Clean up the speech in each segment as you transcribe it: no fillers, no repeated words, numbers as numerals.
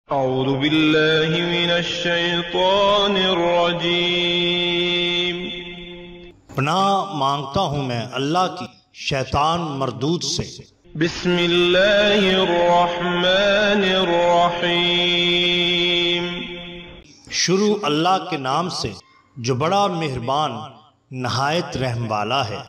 अऊज़ु बिल्लाहि मिनश शैतानिर रजीम। पनाह मांगता हूँ मैं अल्लाह की शैतान मरदूद से। बिस्मिल्लाहिर रहमानिर रहीम। शुरू अल्लाह के नाम से जो बड़ा मेहरबान नहायत रहम वाला है।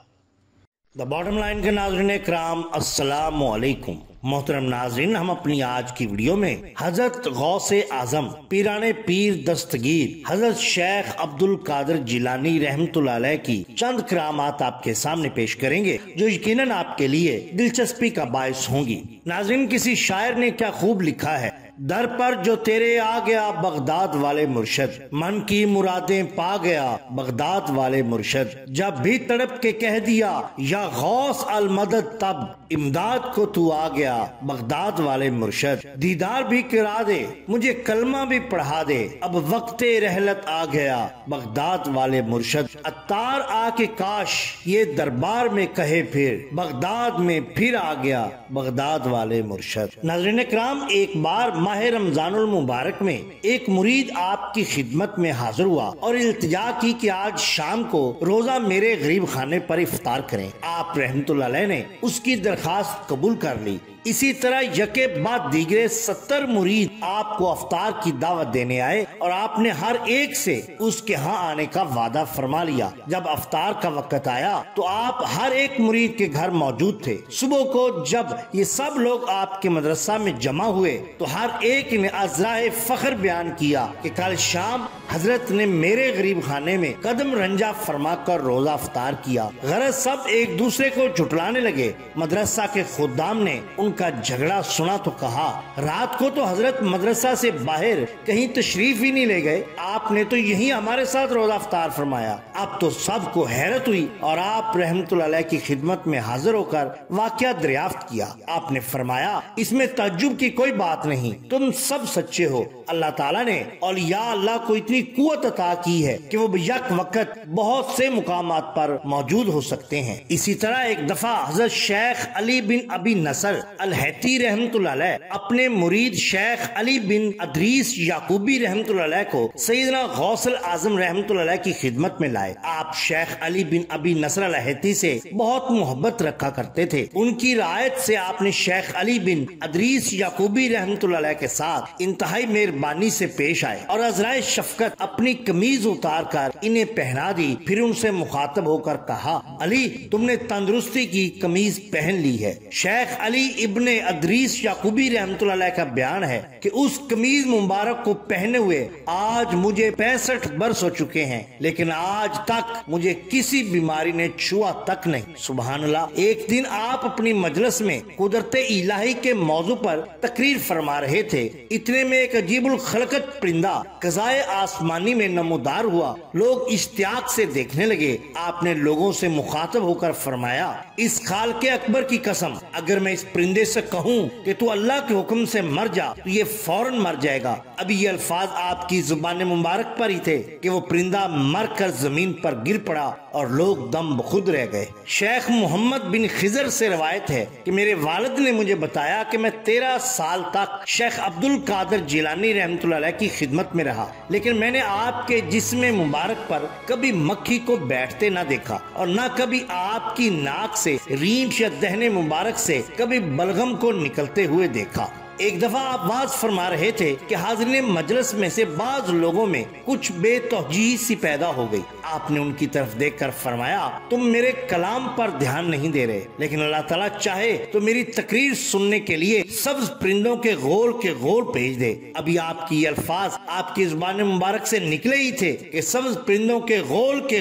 द बॉटम लाइन के नाज़रीन इकराम, अस्सलामु अलैकुम। मोहतरम नाज़रीन, हम अपनी आज की वीडियो में हजरत गौसे आजम पीराने पीर दस्तगीर हजरत शेख अब्दुल कादिर जिलानी रहमतुल्लाह अलैह की चंद करामात आपके सामने पेश करेंगे जो यकीनन आपके लिए दिलचस्पी का बायस होंगी। नाज़रीन, किसी शायर ने क्या खूब लिखा है, दर पर जो तेरे आ गया बगदाद वाले मुर्शद, मन की मुरादें पा गया बगदाद वाले मुर्शद, जब भी तड़प के कह दिया या गौस अल मदद तब इमदाद को तू आ गया बगदाद वाले मुर्शद, दीदार भी करा दे मुझे कलमा भी पढ़ा दे अब वक्ते रहलत आ गया बगदाद वाले मुर्शद, अत्तार आके काश ये दरबार में कहे फिर बगदाद में फिर आ गया बगदाद वाले मुर्शद। नाज़रीन इकराम, एक बार माह रमजानुल मुबारक में एक मुरीद आपकी खिदमत में हाजिर हुआ और इल्तिजा की कि आज शाम को रोजा मेरे गरीब खाने पर इफ्तार करें। आप रहमतुल्लाह अलैह ने उसकी दरखास्त कबूल कर ली। इसी तरह यके बाद दीगरे 70 मुरीद आपको अफ्तार की दावत देने आए और आपने हर एक से उसके यहाँ आने का वादा फरमा लिया। जब अफ्तार का वक्त आया तो आप हर एक मुरीद के घर मौजूद थे। सुबह को जब ये सब लोग आपके मदरसा में जमा हुए तो हर एक ने अज़राए फख्र बयान किया कि कल शाम हजरत ने मेरे गरीब खाने में कदम रंजा फरमा कर रोजा अफ्तार किया। गरज सब एक दूसरे को झुटलाने लगे। मदरसा के खुद्दाम ने उनका झगड़ा सुना तो कहा, रात को तो हजरत मदरसा से बाहर कहीं तशरीफ ही नहीं ले गए, आपने तो यहीं हमारे साथ रोजा अफ्तार फरमाया। अब तो सबको हैरत हुई और आप रहमतुल्लाह अलैह की खिदमत में हाजिर होकर वाकया दरियाफ्त किया। आपने फरमाया, इसमें तअज्जुब की कोई बात नहीं, तुम सब सच्चे हो। अल्लाह ताला ने औलिया अल्लाह को इतनी कुव्वत अता की है कि वो यक वक्त बहुत से मुकामात पर मौजूद हो सकते हैं। इसी तरह एक दफा हजरत शेख अली बिन अबी नसर अल हैती रहमतुल्लाह अलैह अपने मुरीद शेख अली बिन अदरीस याकूबी रहमतुल्लाह अलैह को सैयदना गौसल आजम रहमतुल्लाह अलैह की खिदमत में लाए। आप शेख अली बिन अबी नसर अल हैती से बहुत मोहब्बत रखा करते थे। उनकी रायत से आपने शेख अली बिन अदरीस याकूबी रहमतुल्लाह अलैह के साथ इंतहाई मेहरबानी से पेश आए और अज़राए शफकत अपनी कमीज उतार कर इन्हें पहना दी। फिर उनसे मुखातब होकर कहा, अली तुमने तंदुरुस्ती की कमीज पहन ली है। शेख अली इब्ने अदरीस याकूबी रहमतुल्लाह अलैह का बयान है कि उस कमीज मुबारक को पहने हुए आज मुझे 65 बरस हो चुके हैं, लेकिन आज तक मुझे किसी बीमारी ने छुआ तक नहीं। सुभान अल्लाह। एक दिन आप अपनी मजलिस में कुदरते इलाही के मौजू पर तकरीर फरमा रहे थे। इतने में एक अजीबुल खलकत परिंदा कज़ाए आसमानी में नमूदार हुआ। लोग इश्तियाक से देखने लगे। आपने लोगों से मुखातब होकर फरमाया, इस खाल के अकबर की कसम, अगर मैं इस परिंदे से कहूँ कि तू अल्लाह के हुक्म से मर जा तो ये फौरन मर जाएगा। अभी ये अल्फाज आपकी जुबान मुबारक पर ही थे कि वो परिंदा मर कर जमीन पर गिर पड़ा और लोग दम बखुद रह गए। शेख मोहम्मद बिन खिजर से रवायत है कि मेरे वालिद ने मुझे बताया कि मैं 13 साल तक शेख अब्दुल कादिर जिलानी रहमतुल्लाह अलैह की खिदमत में रहा, लेकिन मैंने आपके जिस्म मुबारक पर कभी मक्खी को बैठते न देखा और न कभी आपकी नाक से रींछ या दहने मुबारक से कभी बलगम को निकलते हुए देखा। एक दफा आप वाज फरमा रहे थे कि हाज़िरीन मजलिस में से बाज लोगों में कुछ बेतौजीह सी पैदा हो गई। आपने उनकी तरफ देखकर फरमाया, तुम मेरे कलाम पर ध्यान नहीं दे रहे, लेकिन अल्लाह ताला चाहे तो मेरी तकरीर सुनने के लिए सब्ज परिंदों के गोल भेज दे। अभी आपकी अल्फाज आपकी जुबान मुबारक से निकले ही थे कि सब्ज परिंदों के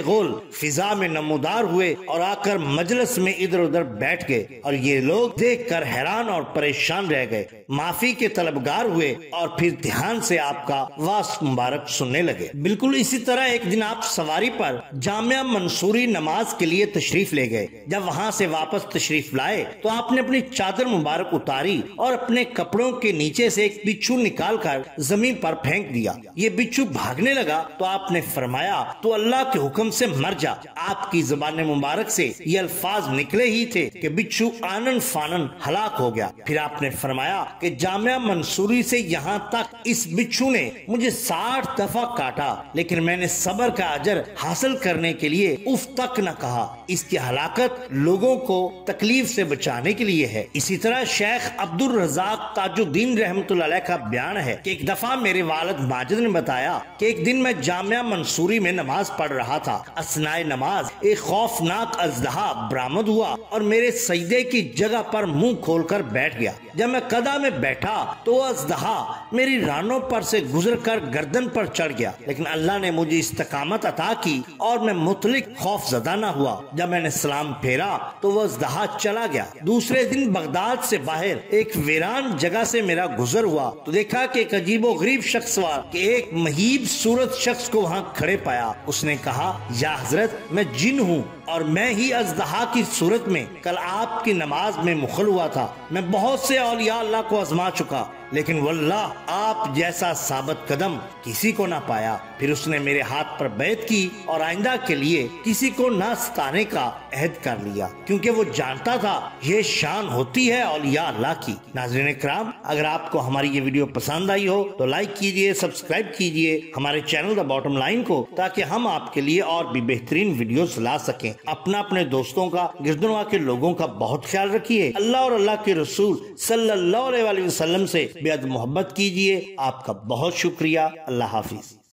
गोल फिजा में नमूदार हुए और आकर मजलिस में इधर उधर बैठ गए और ये लोग देख कर हैरान और परेशान रह गए, माफी के तलबगार हुए और फिर ध्यान से आपका वास मुबारक सुनने लगे। बिल्कुल इसी तरह एक दिन आप सवारी पर जामिया मंसूरी नमाज के लिए तशरीफ ले गए। जब वहाँ से वापस तशरीफ लाए तो आपने अपनी चादर मुबारक उतारी और अपने कपड़ों के नीचे से एक बिच्छू निकाल कर जमीन पर फेंक दिया। ये बिच्छू भागने लगा तो आपने फरमाया, तो अल्लाह के हुक्म से मर जा। आपकी जुबान मुबारक से ये अल्फाज निकले ही थे कि बिच्छू आनन फानन हलाक हो गया। फिर आपने फरमाया कि जामिया मंसूरी से यहाँ तक इस बिच्छू ने मुझे 60 दफा काटा, लेकिन मैंने सब्र का अजर हासिल करने के लिए उफ तक न कहा। इसकी हलाकत लोगों को तकलीफ से बचाने के लिए है। इसी तरह शेख अब्दुल रज़ाक ताजुद्दीन रहमतुल्लाह अलैह का बयान है कि एक दफा मेरे वालिद माजिद ने बताया कि एक दिन मैं जामिया मंसूरी में नमाज पढ़ रहा था। असनाए नमाज एक खौफनाक अजदहा बरामद हुआ और मेरे सजदे की जगह पर मुंह खोलकर बैठ गया। जब मैं कदा में बैठा तो वो अजदहा मेरी रानों पर से गुजरकर गर्दन पर चढ़ गया, लेकिन अल्लाह ने मुझे इस्तकामत अता की और मैं मुतलिक खौफजदा न हुआ। जब मैंने सलाम फेरा तो वो अजदहा चला गया। दूसरे दिन बगदाद से बाहर एक वीरान जगह से मेरा गुजर हुआ तो देखा कि एक अजीबो गरीब शख्स के एक महीब सूरत शख्स को वहाँ खड़े पाया। उसने कहा, या हजरत, मैं जिन हूँ और मैं ही अजदहा की सूरत में कल आपकी नमाज में मुखल हुआ था। मैं बहुत से औलिया अल्लाह को आजमा चुका, लेकिन वल्लाह आप जैसा साबित कदम किसी को ना पाया। फिर उसने मेरे हाथ पर बैत की और आइंदा के लिए किसी को ना सताने का अहद कर लिया, क्योंकि वो जानता था ये शान होती है औलिया अल्लाह की। नाज़रीन इकराम, अगर आपको हमारी ये वीडियो पसंद आई हो तो लाइक कीजिए, सब्सक्राइब कीजिए हमारे चैनल द बॉटम लाइन को, ताकि हम आपके लिए और भी बेहतरीन वीडियोस ला सकें। अपने दोस्तों का, गिरदनवा के लोगों का बहुत ख्याल रखिए। अल्लाह और अल्लाह के रसूल सल्लल्लाहु अलैहि वसल्लम से बेहद मोहब्बत कीजिए। आपका बहुत शुक्रिया। अल्लाह हाफिज।